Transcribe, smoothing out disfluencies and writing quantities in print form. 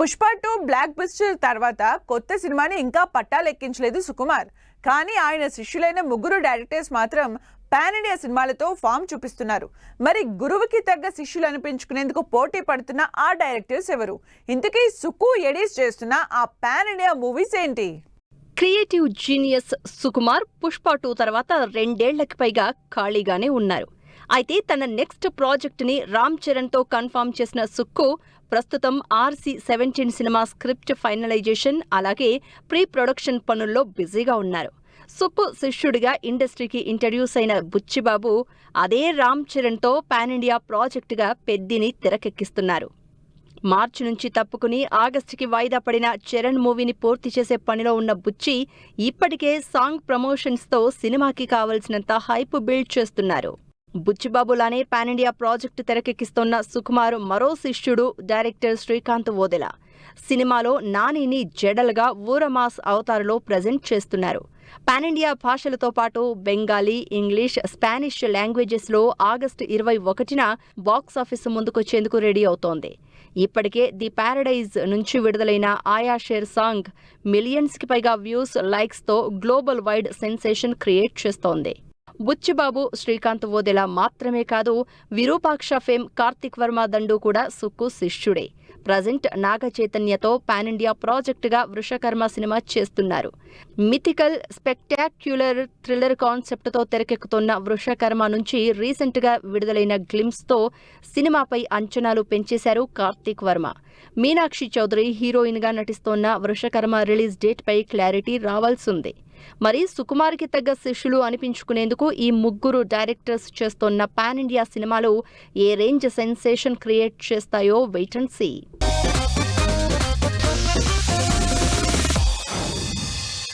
Pushpa 2 block buster తర్వాత కొత్త సినిమాని ఇంకా పట్టాలెక్కించలేదు సుకుమార్. కానీ ఆయన శిష్యులైన ముగ్గురు డైరెక్టర్స్ మాత్రం పాన్ ఇండియా సినిమాలతో ఫామ్ చూపిస్తున్నారు. మరి గురువుకి తగ్గ శిష్యులు అనిపించుకునేందుకు పోటీ పడుతున్న ఆ డైరెక్టర్స్ ఎవరు? ఇంతకీ సుకు ఎడిట్స్ చేస్తున్న ఆ పాన్ ఇండియా మూవీస్ ఏంటి? క్రియేటివ్ జీనియస్ సుకుమార్ పుష్ప 2 తర్వాత 2 ఏళ్లకి పైగా ఖాళీగానే ఉన్నారు. అయితే తన నెక్స్ట్ ప్రాజెక్టుని రామ్ చరణ్తో కన్ఫర్మ్ చేసిన సుక్కు ప్రస్తుతం RC-17 సినిమా స్క్రిప్ట్ ఫైనలైజేషన్ అలాగే ప్రీ ప్రొడక్షన్ పనుల్లో బిజీగా ఉన్నారు. సుక్కు శిష్యుడిగా ఇండస్ట్రీకి ఇంట్రడ్యూస్ అయిన బుచ్చిబాబు అదే రామ్ చరణ్తో పాన్ ఇండియా ప్రాజెక్టుగా పెద్దిని తెరకెక్కిస్తున్నారు. మార్చి నుంచి తప్పుకుని ఆగస్టుకి వాయిదా పడిన చరణ్ మూవీని పూర్తి చేసే పనిలో ఉన్న బుచ్చి ఇప్పటికే సాంగ్ ప్రమోషన్స్తో సినిమాకి కావలసినంత హైప్ బిల్డ్ చేస్తున్నారు. బుచ్చిబాబులానే పాన్ ఇండియా ప్రాజెక్టు తెరకెక్కిస్తున్న సుకుమార్ మరో శిష్యుడు డైరెక్టర్ శ్రీకాంత్ ఓదెలా. సినిమాలో నానిని జడల్గా ఊరమాస్ అవతారంలో ప్రజెంట్ చేస్తున్నారు. పాన్ ఇండియా భాషలతో పాటు బెంగాలీ, ఇంగ్లీష్, స్పానిష్ లాంగ్వేజెస్లో ఆగస్టు 21న బాక్సాఫీస్ ముందుకొచ్చేందుకు రెడీ అవుతోంది. ఇప్పటికే ది ప్యారడైజ్ నుంచి విడుదలైన ఆయా షేర్ సాంగ్ మిలియన్స్కి పైగా వ్యూస్, లైక్స్తో గ్లోబల్ వైడ్ సెన్సేషన్ క్రియేట్ చేస్తోంది. బుచ్చిబాబు, శ్రీకాంత్ ఓదెలా మాత్రమే కాదు, విరూపాక్ష ఫేమ్ కార్తిక్ వర్మ దండు కూడా సుక్కు శిష్యుడే. ప్రజెంట్ నాగ చైతన్యతో పాన్ ఇండియా ప్రాజెక్టుగా వృషకర్మ సినిమా చేస్తున్నారు. మిథికల్, స్పెక్టాక్యులర్ థ్రిల్లర్ కాన్సెప్ట్తో తెరకెక్కుతున్న వృషకర్మ నుంచి రీసెంట్గా విడుదలైన గ్లిమ్స్తో సినిమాపై అంచనాలు పెంచేశారు కార్తిక్ వర్మ. మీనాక్షి చౌదరి హీరోయిన్గా నటిస్తోన్న వృషకర్మ రిలీజ్ డేట్పై క్లారిటీ రావాల్సింది. మరి సుకుమార్కి తగ్గ శిష్యులు అనిపించుకునేందుకు ఈ ముగ్గురు డైరెక్టర్స్ చేస్తోన్న పాన్ ఇండియా సినిమాలు ఏ రేంజ్ సెన్సేషన్ క్రియేట్ చేస్తాయో వెయిట్ అండ్ సీ.